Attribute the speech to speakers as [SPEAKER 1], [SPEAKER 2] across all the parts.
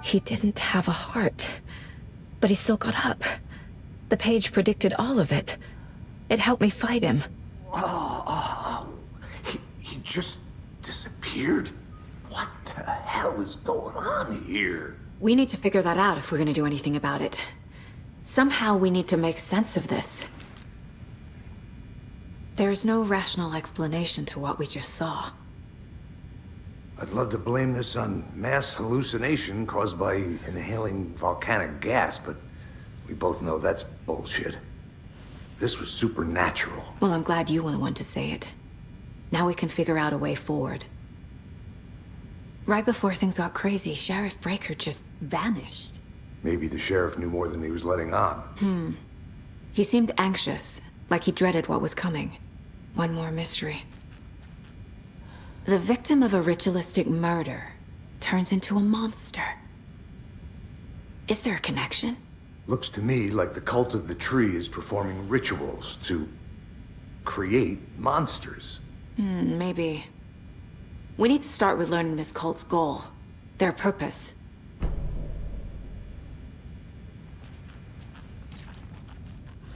[SPEAKER 1] He didn't have a heart, but he still got up. The page predicted all of it. It helped me fight him.
[SPEAKER 2] He just disappeared? What the hell is going on here?
[SPEAKER 1] We need to figure that out if we're gonna do anything about it. Somehow we need to make sense of this. There's no rational explanation to what we just saw.
[SPEAKER 2] I'd love to blame this on mass hallucination caused by inhaling volcanic gas, but we both know that's bullshit. This was supernatural.
[SPEAKER 1] Well, I'm glad you were the one to say it. Now we can figure out a way forward. Right before things got crazy, Sheriff Breaker just vanished.
[SPEAKER 2] Maybe the sheriff knew more than he was letting on.
[SPEAKER 1] He seemed anxious, like he dreaded what was coming. One more mystery. The victim of a ritualistic murder turns into a monster. Is there a connection?
[SPEAKER 2] Looks to me like the cult of the tree is performing rituals to create monsters.
[SPEAKER 1] Maybe. We need to start with learning this cult's goal, their purpose.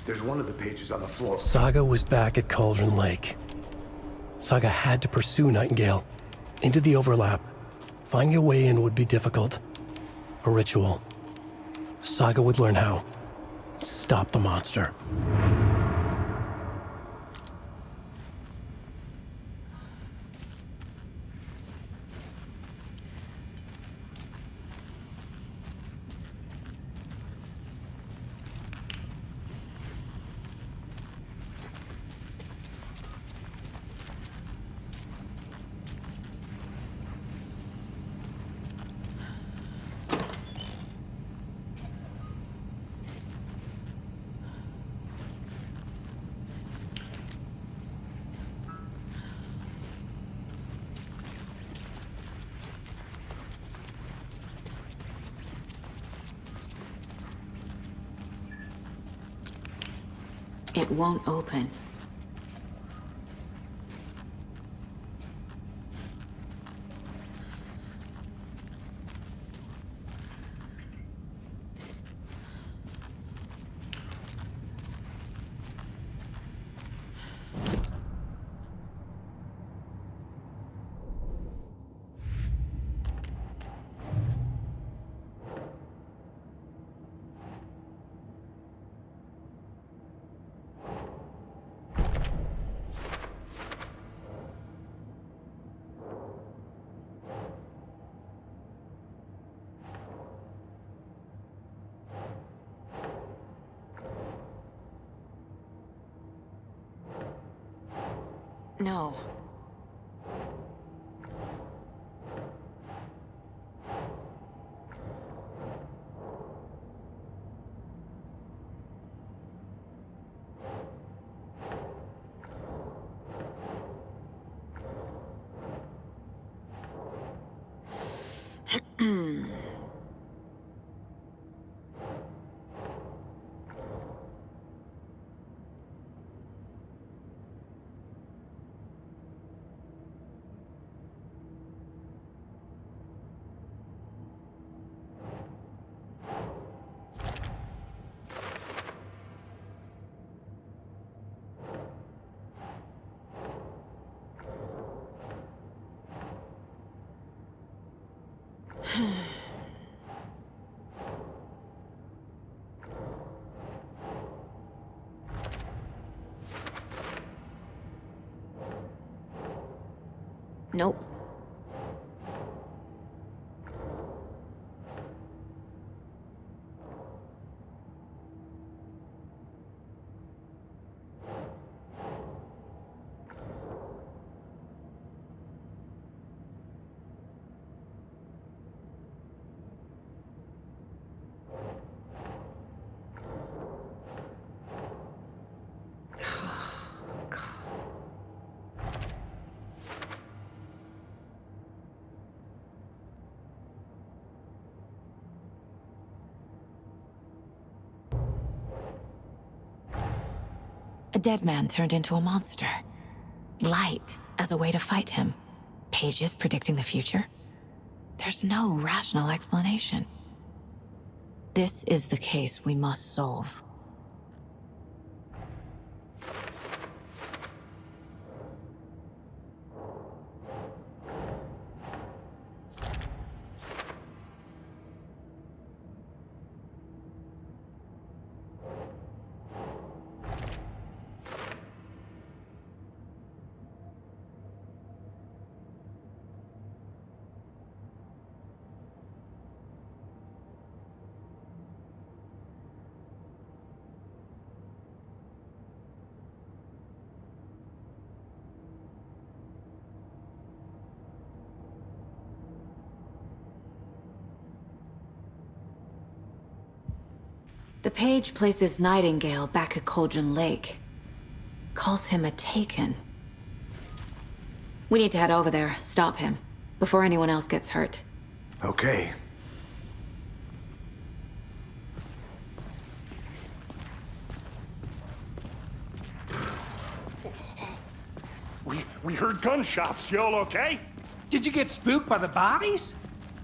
[SPEAKER 2] There's one of the pages on the floor.
[SPEAKER 3] Saga was back at Cauldron Lake. Saga had to pursue Nightingale into the overlap. Finding a way in would be difficult. A ritual. Saga would learn how. Stop the monster.
[SPEAKER 1] It won't open. No. Nope. A dead man turned into a monster. Light as a way to fight him. Pages predicting the future. There's no rational explanation. This is the case we must solve. The page places Nightingale back at Cauldron Lake. Calls him a Taken. We need to head over there, stop him, before anyone else gets hurt.
[SPEAKER 2] Okay.
[SPEAKER 4] We heard gunshots. Y'all okay? Did you get spooked by the bodies?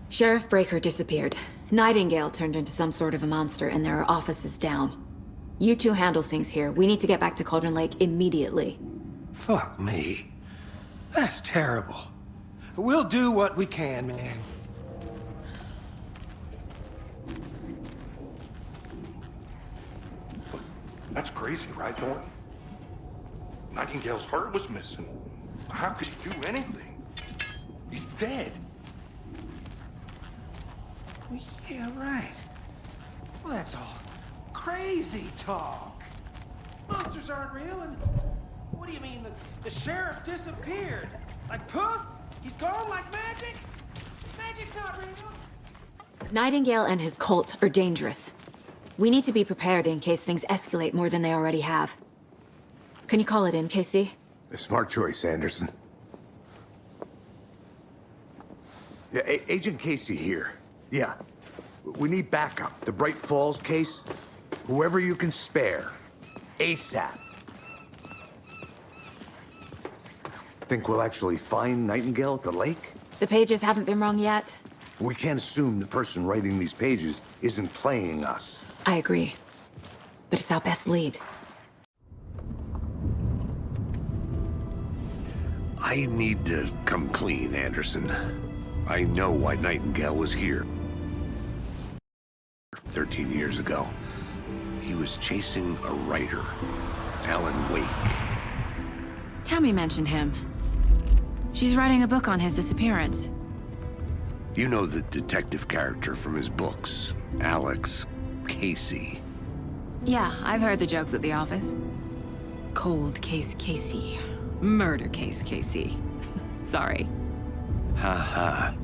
[SPEAKER 1] Sheriff Breaker disappeared. Nightingale turned into some sort of a monster, and there are offices down. You two handle things here. We need to get back to Cauldron Lake immediately.
[SPEAKER 4] Fuck me. That's terrible. We'll do what we can, man.
[SPEAKER 5] That's crazy, right, Thornton? Nightingale's heart was missing. How could he do anything? He's dead.
[SPEAKER 4] Well, yeah, right. Well, that's all crazy talk. Monsters aren't real, and what do you mean the sheriff disappeared? Like poof? He's gone like magic? Magic's not real.
[SPEAKER 1] Nightingale and his cult are dangerous. We need to be prepared in case things escalate more than they already have. Can you call it in, KC?
[SPEAKER 2] A smart choice, Anderson. Yeah, Agent Casey here. Yeah. We need backup. The Bright Falls case, whoever you can spare. ASAP. Think we'll actually find Nightingale at the lake?
[SPEAKER 1] The pages haven't been wrong yet.
[SPEAKER 2] We can't assume the person writing these pages isn't playing us.
[SPEAKER 1] I agree. But it's our best lead.
[SPEAKER 6] I need to come clean, Anderson. I know why Nightingale was here 13 years ago. He was chasing a writer, Alan Wake.
[SPEAKER 1] Tammy mentioned him. She's writing a book on his disappearance.
[SPEAKER 6] You know the detective character from his books, Alex Casey.
[SPEAKER 1] Yeah, I've heard the jokes at the office. Cold case Casey. Murder case Casey. Sorry.
[SPEAKER 6] Ha.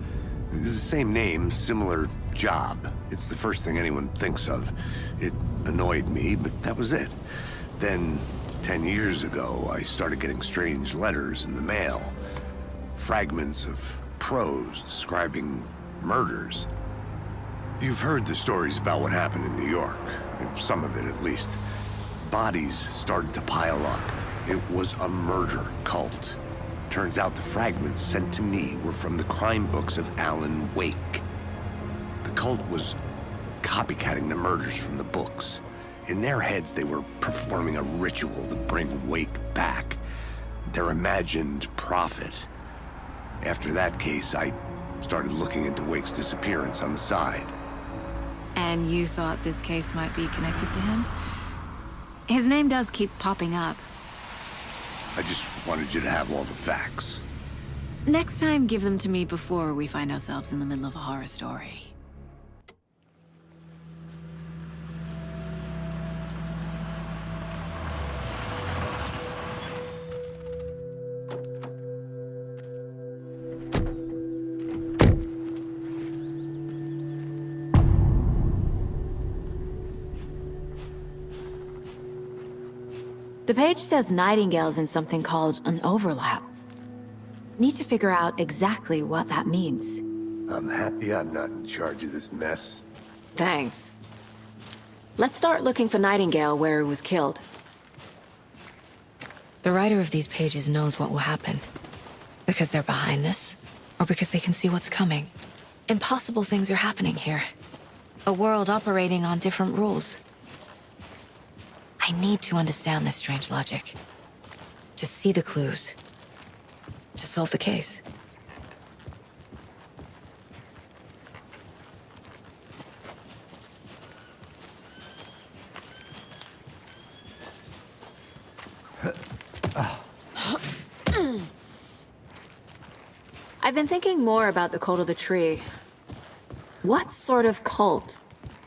[SPEAKER 6] It's the same name, similar job. It's the first thing anyone thinks of. It annoyed me, but that was it. Then, 10 years ago, I started getting strange letters in the mail. Fragments of prose describing murders. You've heard the stories about what happened in New York. Some of it, at least. Bodies started to pile up. It was a murder cult. Turns out the fragments sent to me were from the crime books of Alan Wake. The cult was copycatting the murders from the books. In their heads, they were performing a ritual to bring Wake back. Their imagined prophet. After that case, I started looking into Wake's disappearance on the side.
[SPEAKER 1] And you thought this case might be connected to him? His name does keep popping up.
[SPEAKER 6] I just wanted you to have all the facts.
[SPEAKER 1] Next time, give them to me before we find ourselves in the middle of a horror story. The page says Nightingale's in something called an overlap. Need to figure out exactly what that means.
[SPEAKER 2] I'm happy I'm not in charge of this mess.
[SPEAKER 1] Thanks. Let's start looking for Nightingale where he was killed. The writer of these pages knows what will happen. Because they're behind this, or because they can see what's coming. Impossible things are happening here. A world operating on different rules. I need to understand this strange logic. To see the clues. To solve the case. I've been thinking more about the cult of the tree. What sort of cult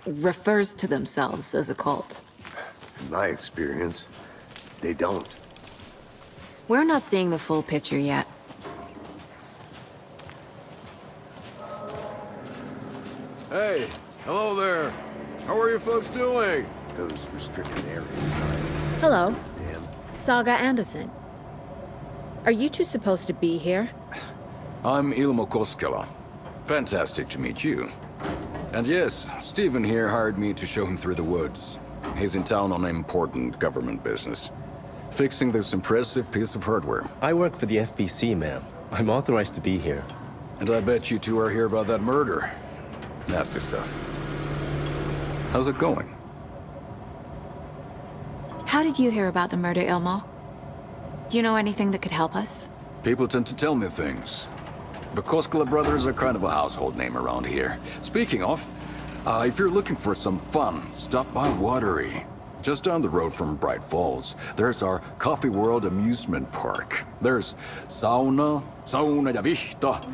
[SPEAKER 1] refers to themselves as a cult?
[SPEAKER 6] In my experience, they don't.
[SPEAKER 1] We're not seeing the full picture yet.
[SPEAKER 7] Hey, hello there. How are you folks doing?
[SPEAKER 6] Those restricted areas.
[SPEAKER 1] Hello,
[SPEAKER 6] Damn.
[SPEAKER 1] Saga Anderson. Are you two supposed to be here?
[SPEAKER 7] I'm Ilmo Koskela. Fantastic to meet you. And yes, Stephen here hired me to show him through the woods. He's in town on important government business. Fixing this impressive piece of hardware.
[SPEAKER 8] I work for the FBC, ma'am. I'm authorized to be here.
[SPEAKER 7] And I bet you two are here about that murder. Nasty stuff. How's it going?
[SPEAKER 1] How did you hear about the murder, Ilmo? Do you know anything that could help us?
[SPEAKER 7] People tend to tell me things. The Koskela brothers are kind of a household name around here. Speaking of, if you're looking for some fun, stop by Watery. Just down the road from Bright Falls, there's our Coffee World amusement park. There's sauna ja vihta.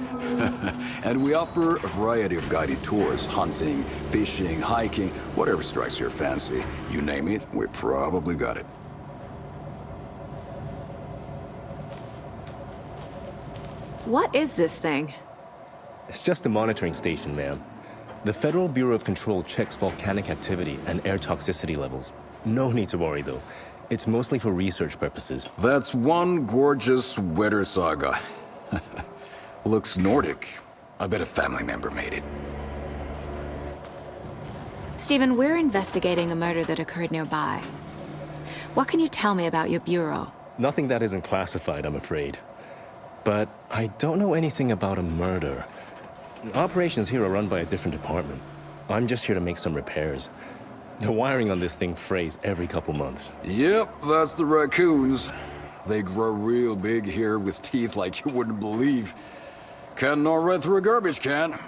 [SPEAKER 7] And we offer a variety of guided tours, hunting, fishing, hiking, whatever strikes your fancy. You name it, we probably got it.
[SPEAKER 1] What is this thing?
[SPEAKER 8] It's just a monitoring station, ma'am. The Federal Bureau of Control checks volcanic activity and air toxicity levels. No need to worry, though. It's mostly for research purposes.
[SPEAKER 7] That's one gorgeous weather saga. Looks Nordic. I bet a family member made it.
[SPEAKER 1] Stephen, we're investigating a murder that occurred nearby. What can you tell me about your bureau?
[SPEAKER 8] Nothing that isn't classified, I'm afraid. But I don't know anything about a murder. Operations here are run by a different department. I'm just here to make some repairs. The wiring on this thing frays every couple months.
[SPEAKER 7] Yep, that's the raccoons. They grow real big here with teeth like you wouldn't believe. Can't gnaw right through a garbage can.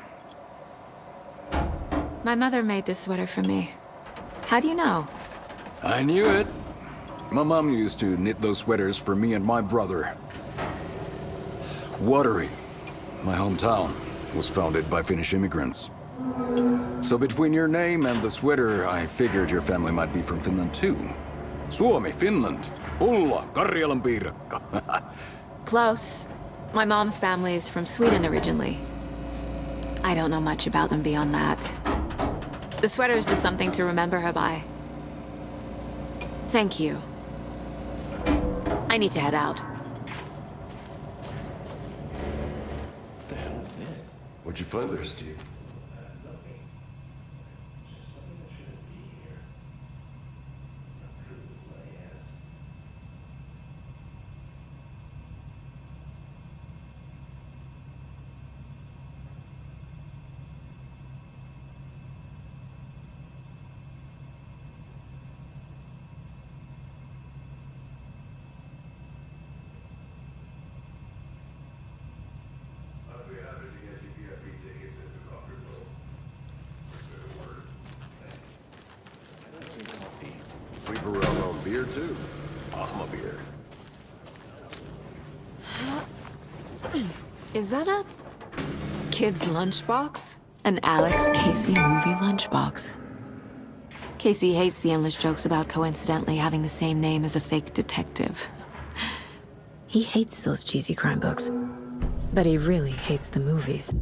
[SPEAKER 1] My mother made this sweater for me. How do you know?
[SPEAKER 7] I knew it. My mom used to knit those sweaters for me and my brother. Watery, my hometown, was founded by Finnish immigrants. So between your name and the sweater, I figured your family might be from Finland too. Suomi, Finland. Hola, Karjalan piirakka.
[SPEAKER 1] Close. My mom's family is from Sweden originally. I don't know much about them beyond that. The sweater is just something to remember her by. Thank you. I need to head out.
[SPEAKER 8] What the hell is that?
[SPEAKER 5] What'd you find there, Steve? We brew our own beer, too. Ahma beer.
[SPEAKER 1] Is that a kid's lunchbox? An Alex Casey movie lunchbox. Casey hates the endless jokes about coincidentally having the same name as a fake detective. He hates those cheesy crime books, but he really hates the movies.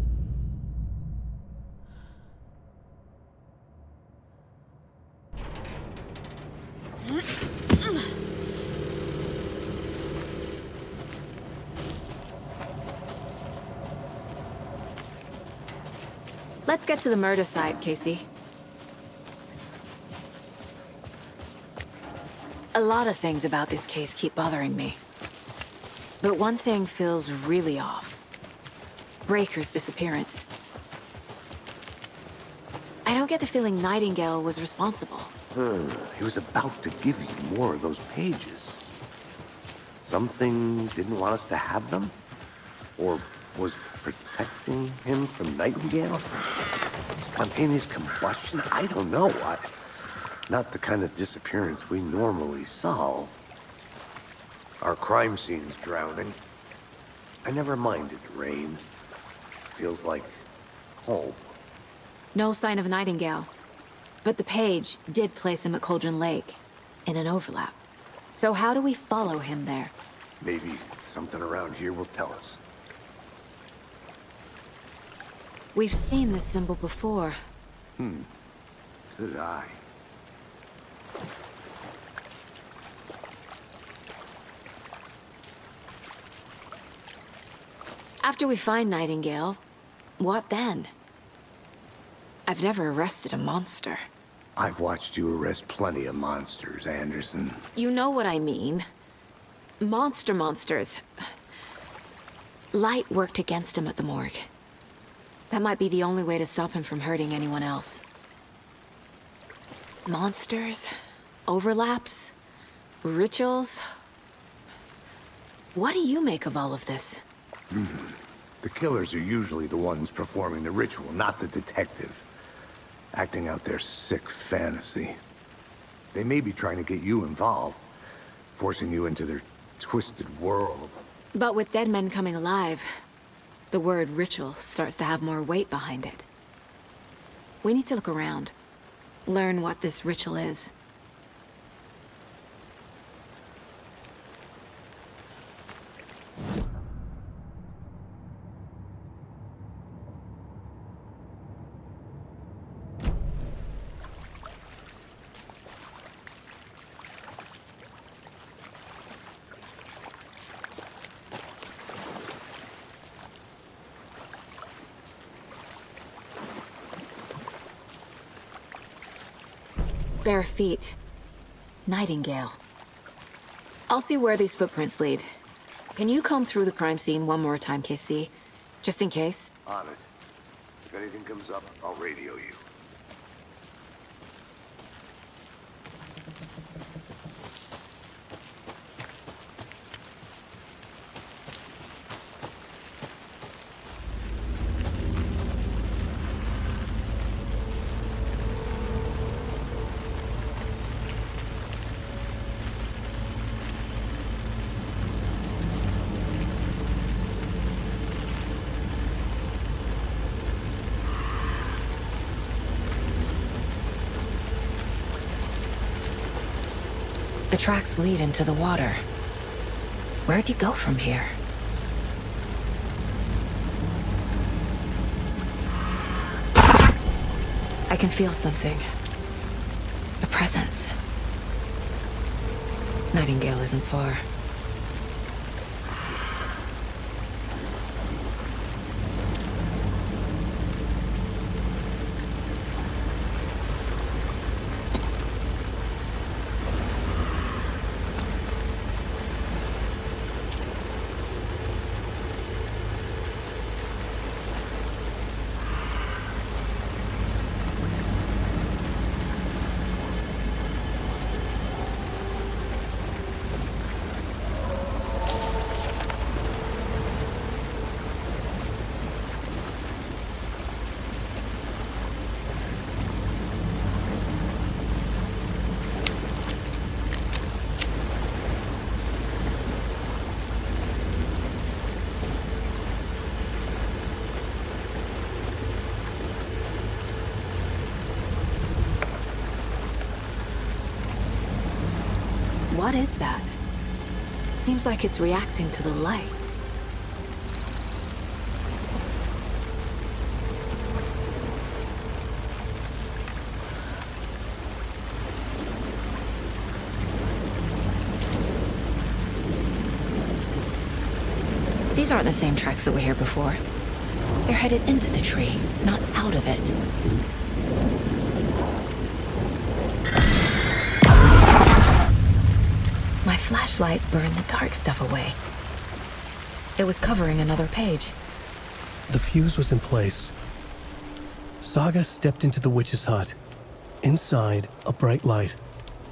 [SPEAKER 1] Let's get to the murder site, Casey. A lot of things about this case keep bothering me. But one thing feels really off. Breaker's disappearance. I don't get the feeling Nightingale was responsible.
[SPEAKER 6] He was about to give you more of those pages. Something didn't want us to have them? Or was protecting him from Nightingale? Spontaneous combustion? I don't know. Not the kind of disappearance we normally solve.
[SPEAKER 2] Our crime scene's drowning.
[SPEAKER 6] I never minded rain. Feels like home.
[SPEAKER 1] No sign of Nightingale. But the page did place him at Cauldron Lake, in an overlap. So how do we follow him there?
[SPEAKER 6] Maybe something around here will tell us.
[SPEAKER 1] We've seen this symbol before.
[SPEAKER 6] Good eye.
[SPEAKER 1] After we find Nightingale, what then? I've never arrested a monster.
[SPEAKER 6] I've watched you arrest plenty of monsters, Anderson.
[SPEAKER 1] You know what I mean. Monsters. Light worked against him at the morgue. That might be the only way to stop him from hurting anyone else. Monsters? Overlaps? Rituals? What do you make of all of this?
[SPEAKER 6] The killers are usually the ones performing the ritual, not the detective. Acting out their sick fantasy. They may be trying to get you involved, forcing you into their twisted world.
[SPEAKER 1] But with dead men coming alive, the word ritual starts to have more weight behind it. We need to look around, learn what this ritual is. Bare feet. Nightingale. I'll see where these footprints lead. Can you comb through the crime scene one more time, KC? Just in case?
[SPEAKER 6] On it. If anything comes up, I'll radio you.
[SPEAKER 1] The tracks lead into the water. Where'd he go from here? I can feel something. A presence. Nightingale isn't far. What is that? Seems like it's reacting to the light. These aren't the same tracks that were here before. They're headed into the tree, not out of it. My flashlight burned the dark stuff away. It was covering another page.
[SPEAKER 3] The fuse was in place. Saga stepped into the witch's hut. Inside, a bright light.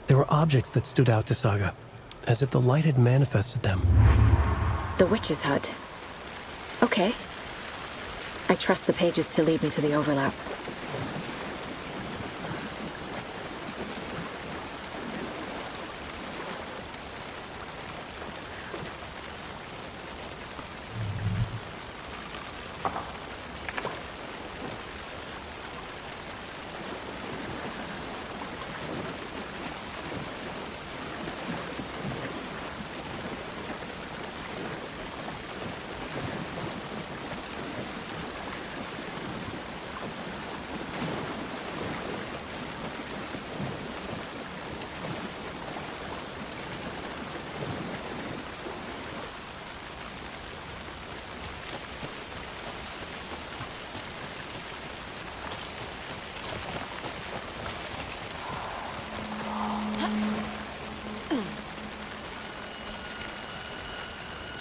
[SPEAKER 3] There were objects that stood out to Saga, as if the light had manifested them.
[SPEAKER 1] The witch's hut. Okay. I trust the pages to lead me to the overlap.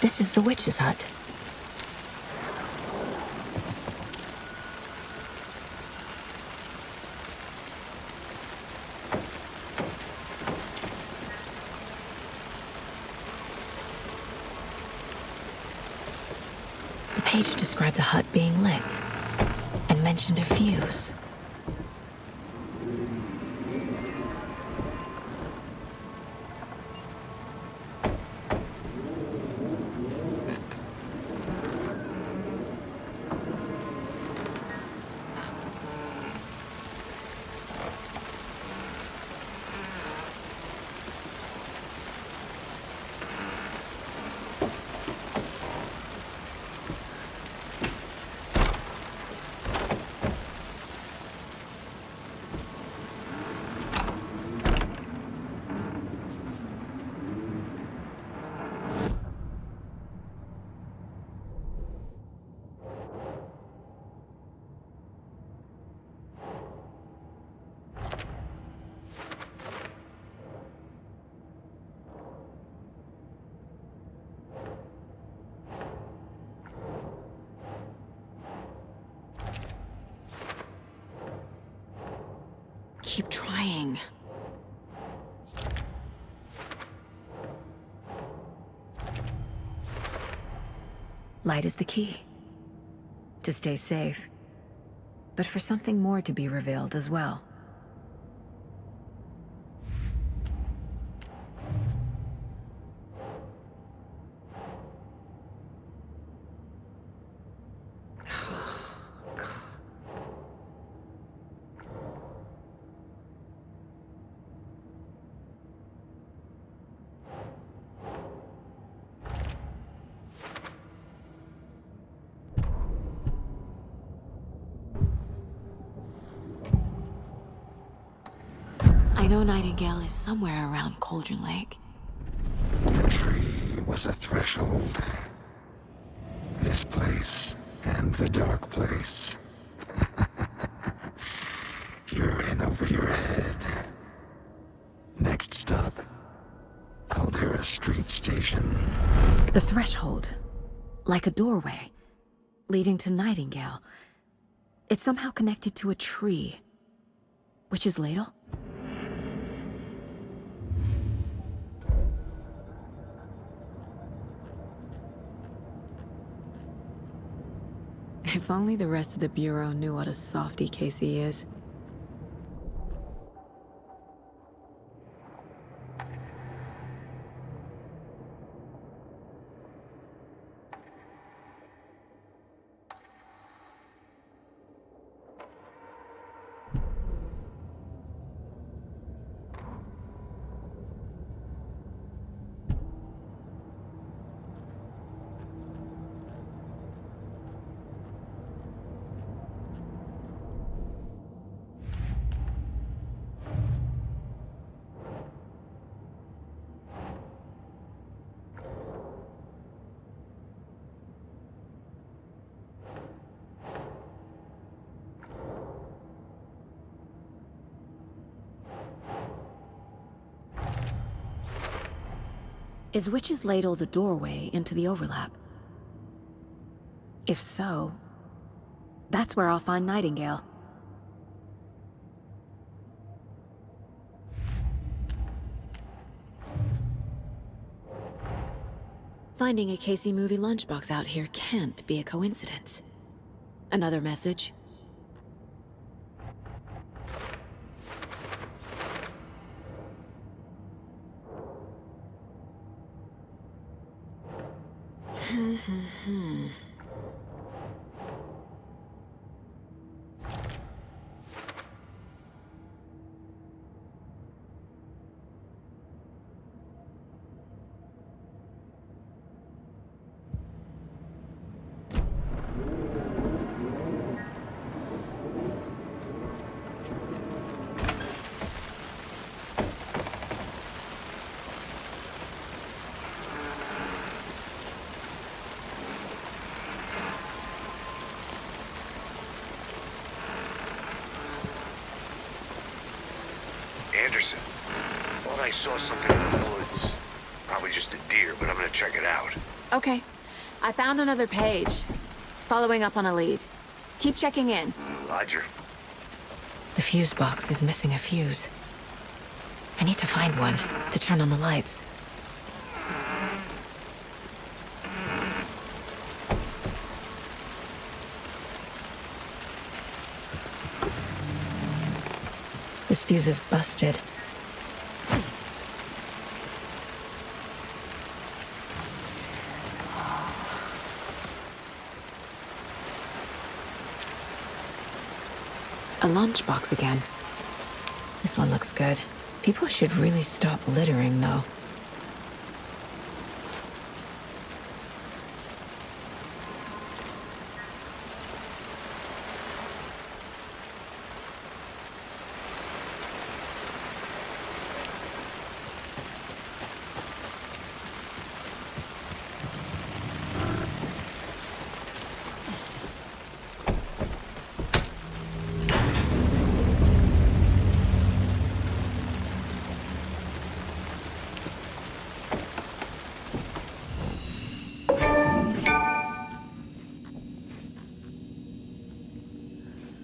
[SPEAKER 1] This is the witch's hut. The page described the hut being lit and mentioned a fuse. Keep trying. Light is the key. To stay safe. But for something more to be revealed as well. I know Nightingale is somewhere around Cauldron Lake.
[SPEAKER 9] The tree was a threshold. This place and the dark place. You're in over your head. Next stop, Caldera Street Station.
[SPEAKER 1] The threshold. Like a doorway. Leading to Nightingale. It's somehow connected to a tree. Witch's ladle? If only the rest of the Bureau knew what a softy Casey is. Is Witch's Ladle the doorway into the overlap? If so, that's where I'll find Nightingale. Finding a Casey movie lunchbox out here can't be a coincidence. Another message?
[SPEAKER 6] Anderson, thought I saw something in the woods. Probably just a deer, but I'm gonna check it out.
[SPEAKER 1] Okay. I found another page. Following up on a lead. Keep checking in.
[SPEAKER 6] Roger.
[SPEAKER 1] The fuse box is missing a fuse. I need to find one to turn on the lights. This fuse is busted. A lunchbox again. This one looks good. People should really stop littering, though.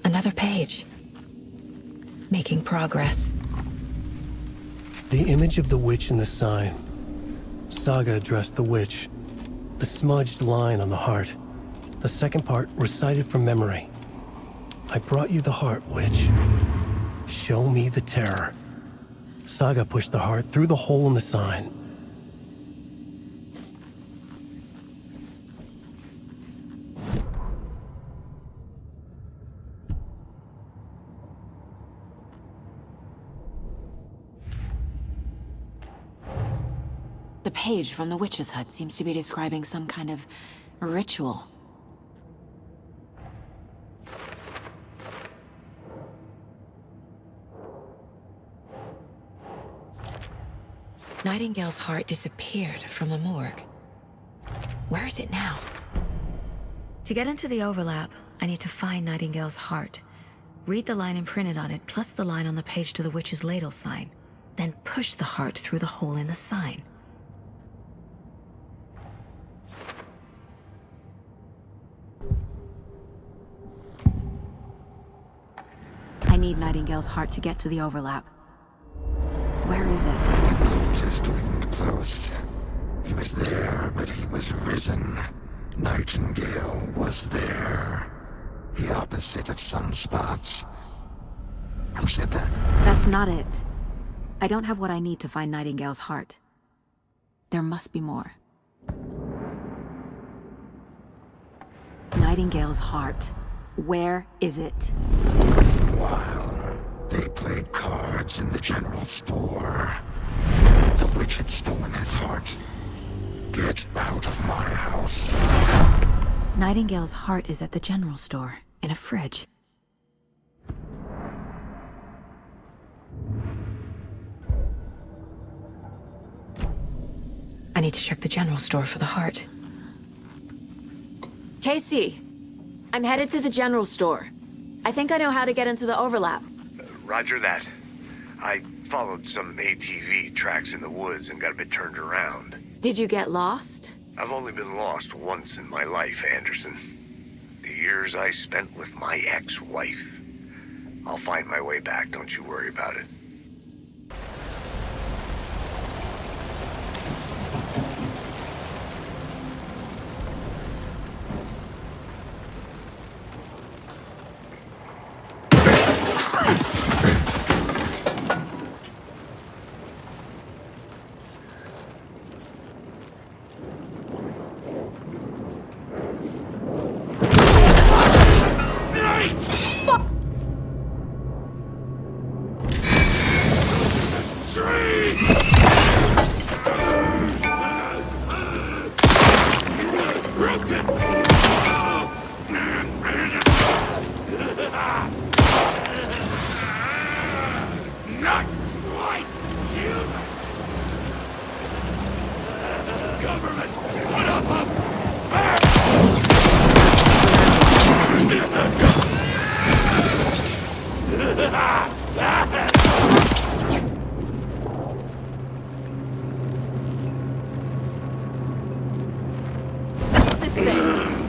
[SPEAKER 1] Another page. Making progress.
[SPEAKER 3] The image of the witch in the sign. Saga addressed the witch. The smudged line on the heart. The second part recited from memory. I brought you the heart, witch. Show me the terror. Saga pushed the heart through the hole in the sign.
[SPEAKER 1] The page from the witch's hut seems to be describing some kind of ritual. Nightingale's heart disappeared from the morgue. Where is it now? To get into the overlap, I need to find Nightingale's heart. Read the line imprinted on it, plus the line on the page to the witch's ladle sign. Then push the heart through the hole in the sign. I need Nightingale's heart to get to the overlap. Where is it?
[SPEAKER 9] The cultist leaned close. He was there, but he was risen. Nightingale was there. The opposite of sunspots. Who said that?
[SPEAKER 1] That's not it. I don't have what I need to find Nightingale's heart. There must be more. Nightingale's heart. Where is it?
[SPEAKER 9] While they played cards in the general store, the witch had stolen his heart. Get out of my house.
[SPEAKER 1] Nightingale's heart is at the general store, in a fridge. I need to check the general store for the heart. Casey! I'm headed to the general store. I think I know how to get into the overlap.
[SPEAKER 6] Roger that. I followed some ATV tracks in the woods and got a bit turned around.
[SPEAKER 1] Did you get lost?
[SPEAKER 6] I've only been lost once in my life, Anderson. The years I spent with my ex-wife. I'll find my way back, don't you worry about it.
[SPEAKER 1] fuck?
[SPEAKER 9] Not quite human. Government, put up a
[SPEAKER 1] What's this thing?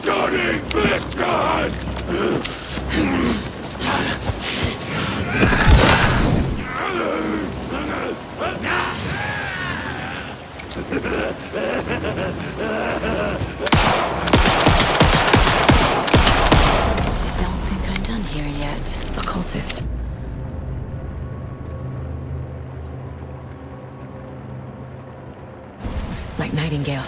[SPEAKER 9] stunning piston!
[SPEAKER 1] Don't think I'm done here yet. Occultist. Like Nightingale.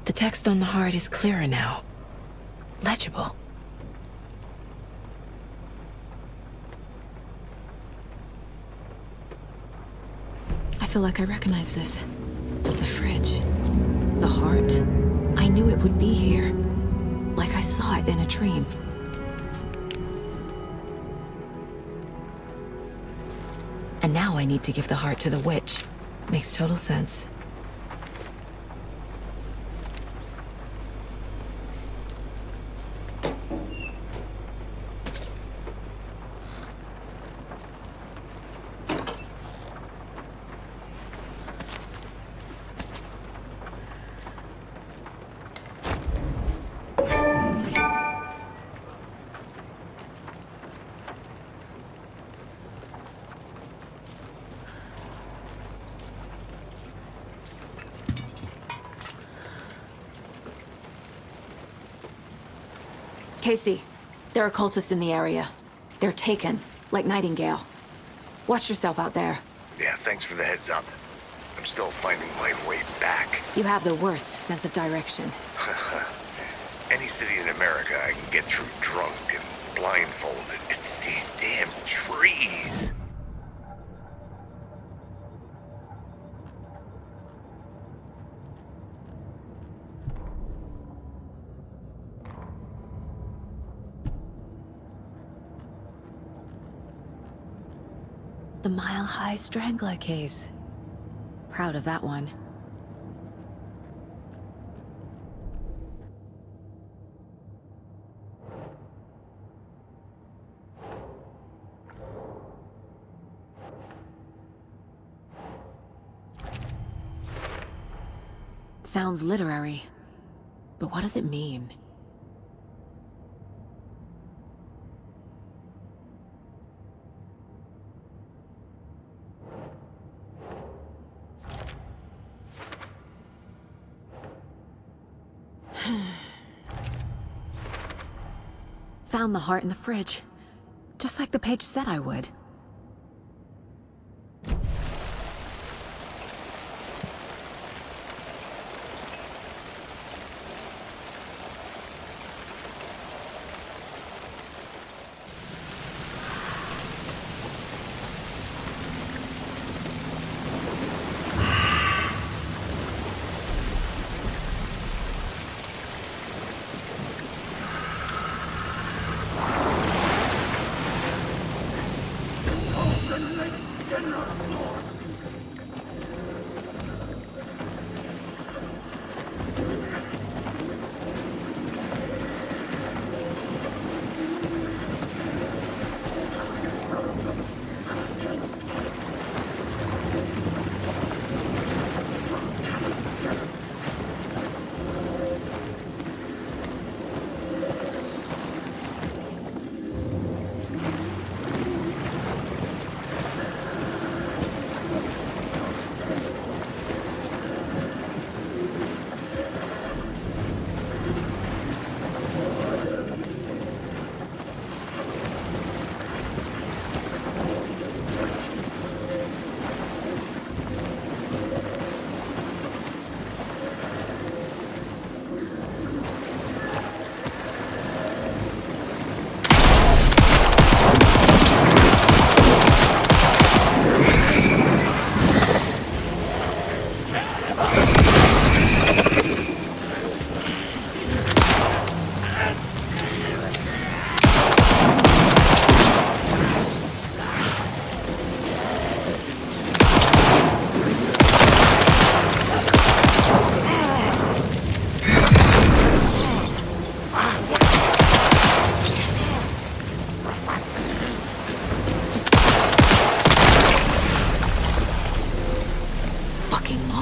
[SPEAKER 1] The text on the heart is clearer now. Legible. I feel like I recognize this. The fridge. The heart. I knew it would be here. Like I saw it in a dream. And now I need to give the heart to the witch. Makes total sense. Casey, there are cultists in the area. They're taken, like Nightingale. Watch yourself out there.
[SPEAKER 6] Yeah, thanks for the heads up. I'm still finding my way back.
[SPEAKER 1] You have the worst sense of direction.
[SPEAKER 6] Any city in America I can get through drunk and blindfolded. It's these damn trees.
[SPEAKER 1] The mile-high strangler case. Proud of that one. Sounds literary, but what does it mean? Found the heart in the fridge, just like the page said I would.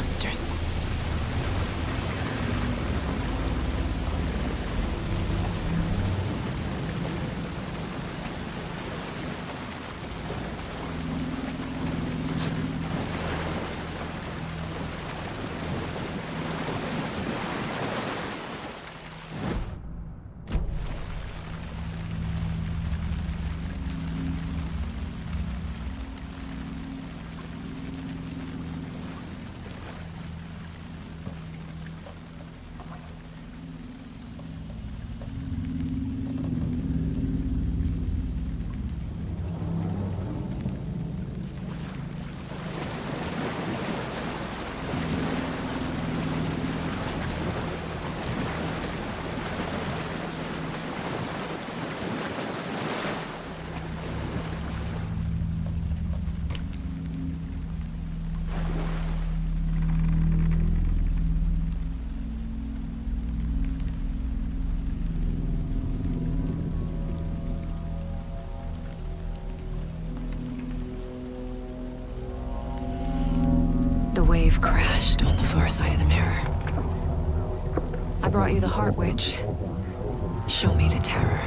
[SPEAKER 1] monsters. The wave crashed on the far side of the mirror. I brought you the Heart Witch. Show me the terror.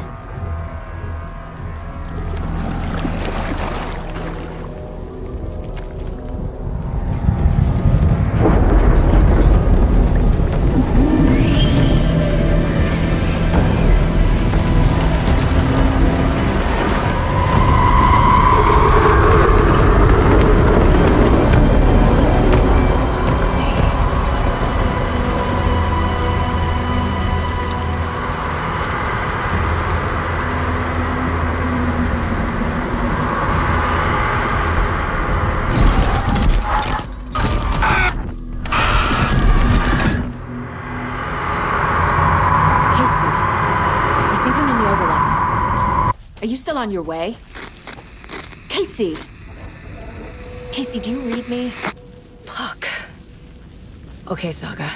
[SPEAKER 1] Are you still on your way? Casey! Casey, do you read me? Fuck. Okay, Saga.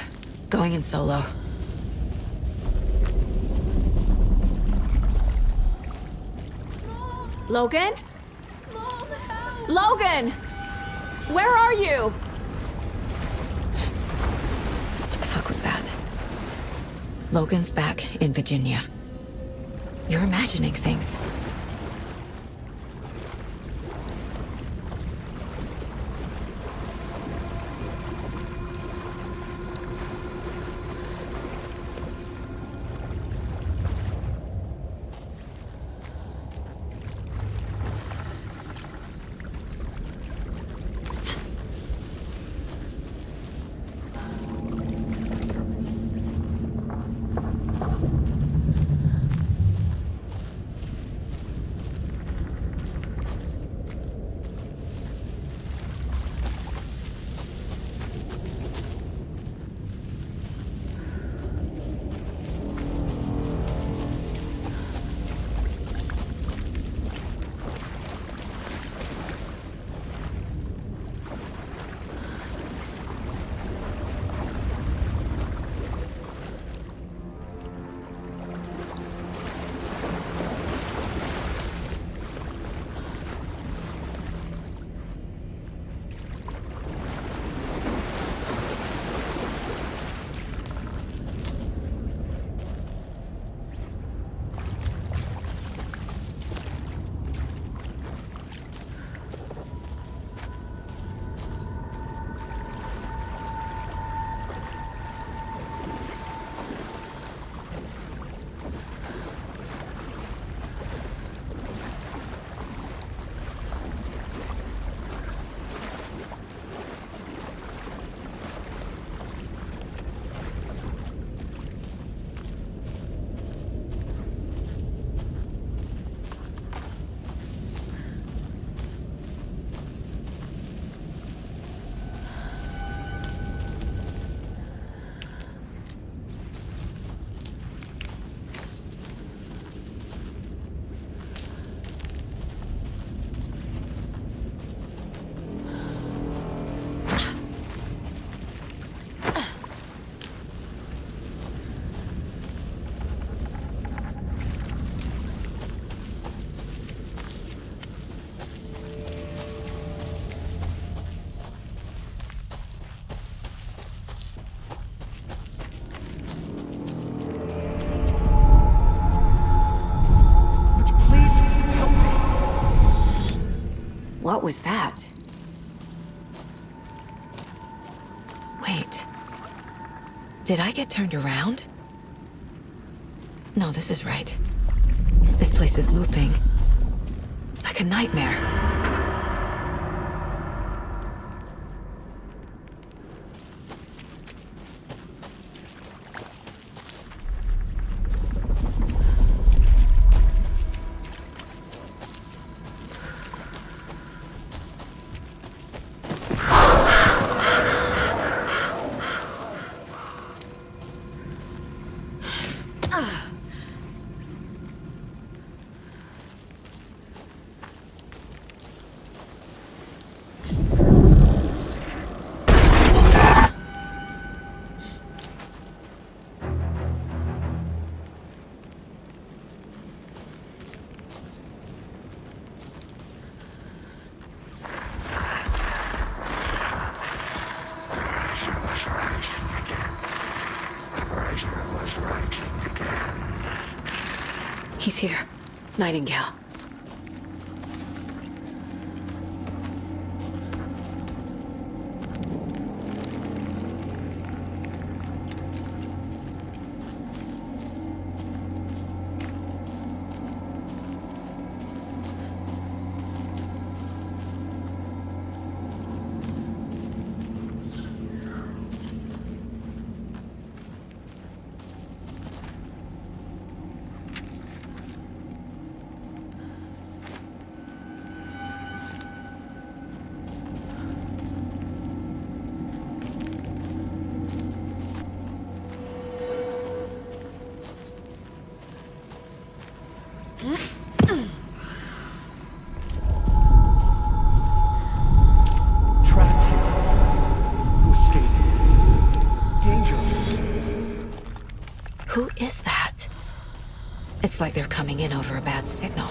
[SPEAKER 1] Going in solo. Logan? Mom, help! Logan! Where are you? What the fuck was that? Logan's back in Virginia. You're imagining things. was that? Wait. Did I get turned around? No, this is right. This place is looping. Like a nightmare. He's here. Nightingale. Who is that? It's like they're coming in over a bad signal.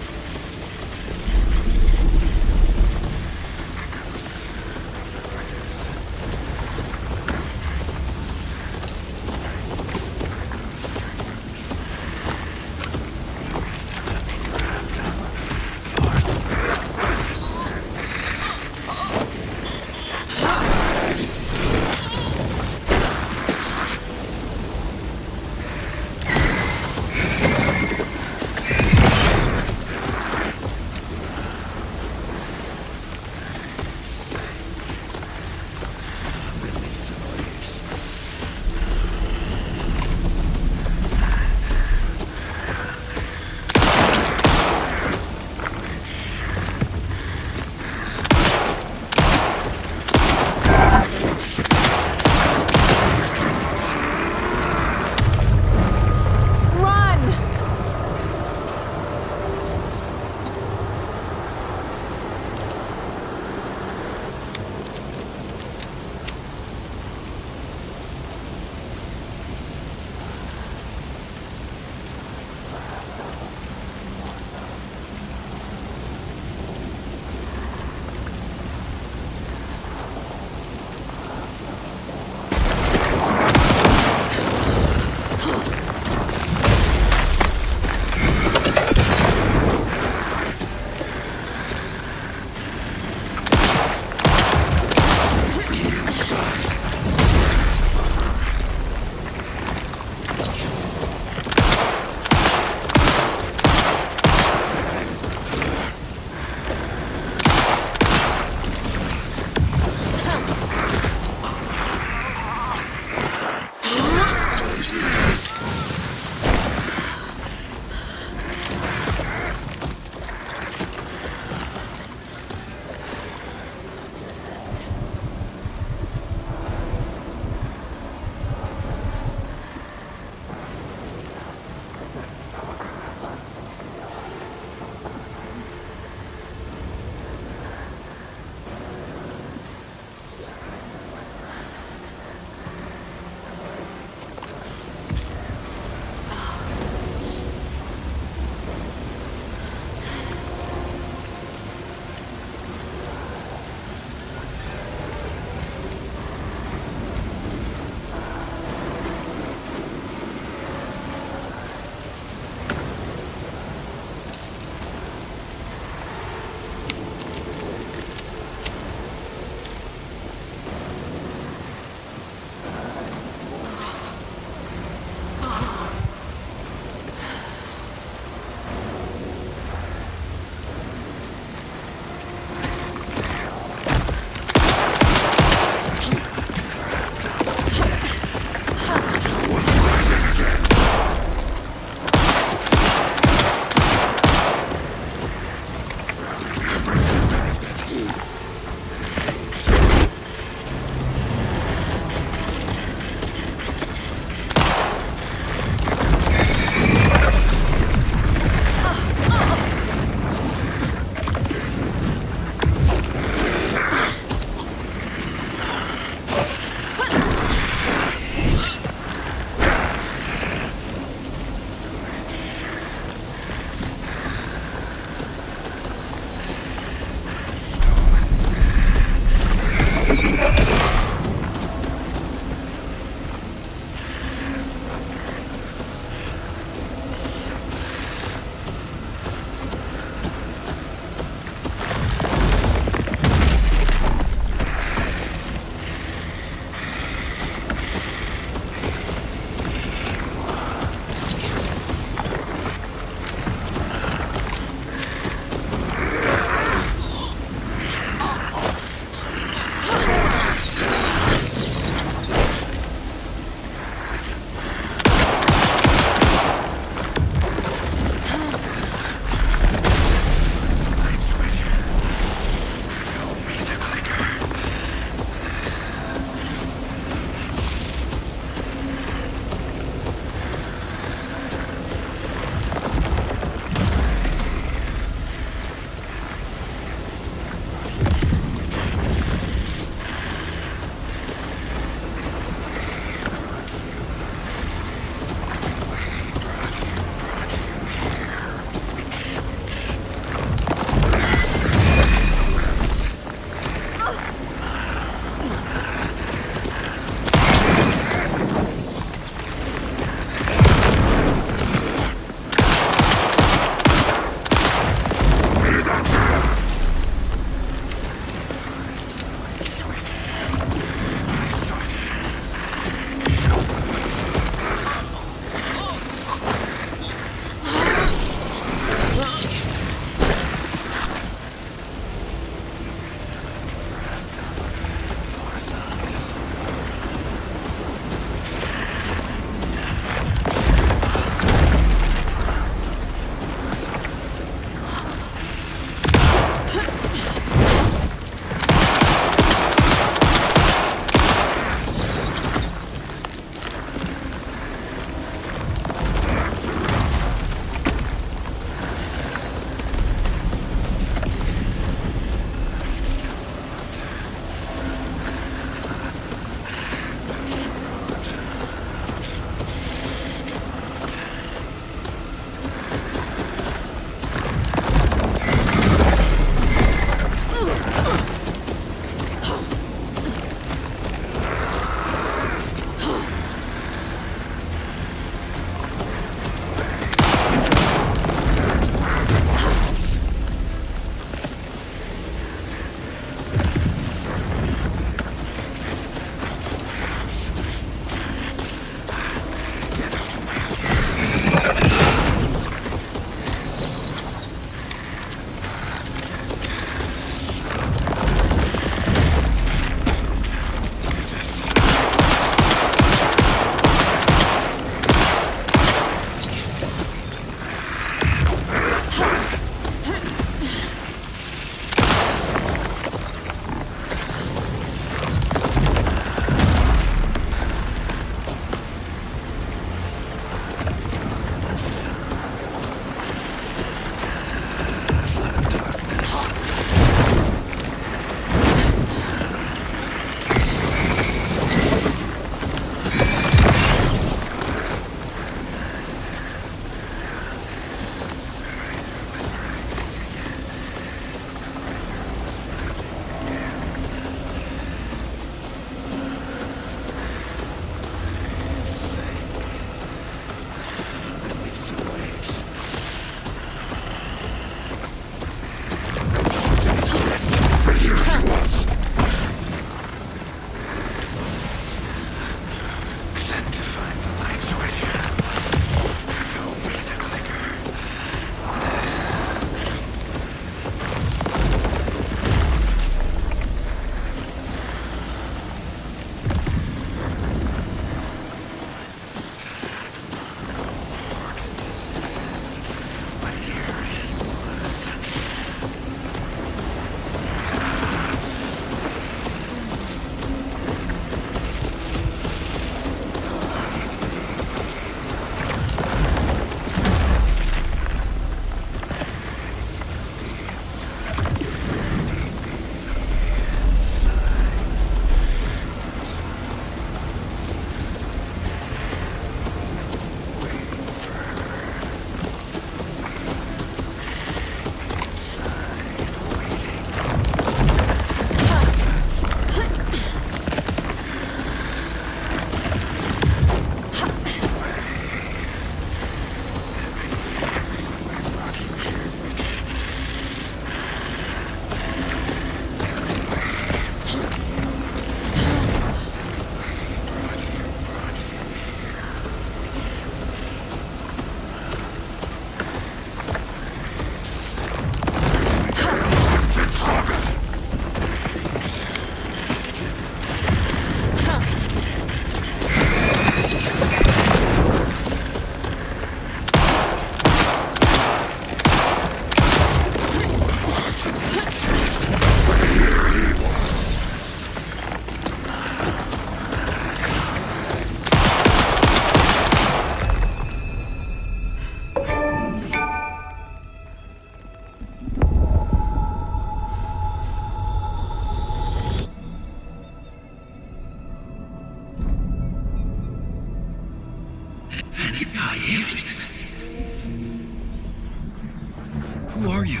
[SPEAKER 3] Who are you?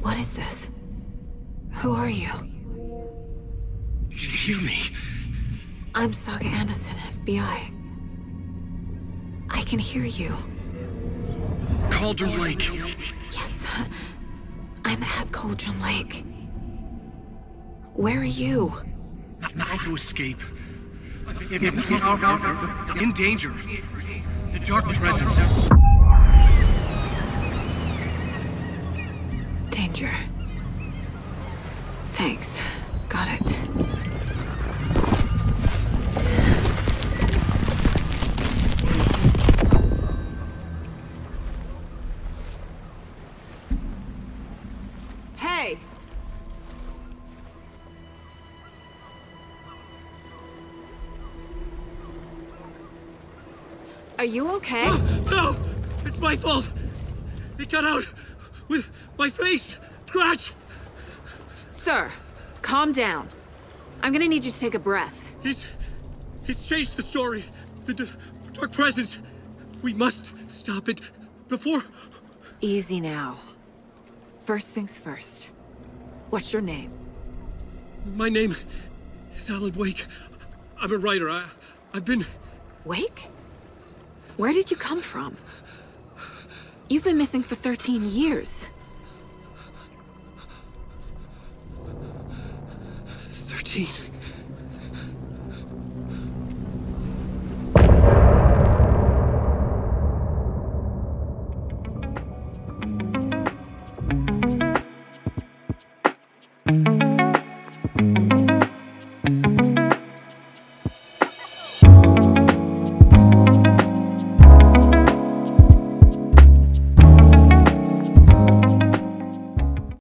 [SPEAKER 1] What is this? Who are you?
[SPEAKER 3] Hear me.
[SPEAKER 1] I'm Saga Anderson, FBI. I can hear you.
[SPEAKER 3] Cauldron Lake.
[SPEAKER 1] Yes, I'm at Cauldron Lake. Where are you?
[SPEAKER 3] How to escape. In danger. The dark presence.
[SPEAKER 1] Danger. Thanks. Got it. Hey! Are you okay?
[SPEAKER 3] No! It's my fault! It got out with my face! Scratch!
[SPEAKER 1] Sir, calm down. I'm gonna need you to take a breath.
[SPEAKER 3] He's changed the story. The dark presence. We must stop it before...
[SPEAKER 1] Easy now. First things first. What's your name?
[SPEAKER 3] My name is Alan Wake. I'm a writer. I've been...
[SPEAKER 1] Wake? Where did you come from? You've been missing for 13 years.
[SPEAKER 3] 13.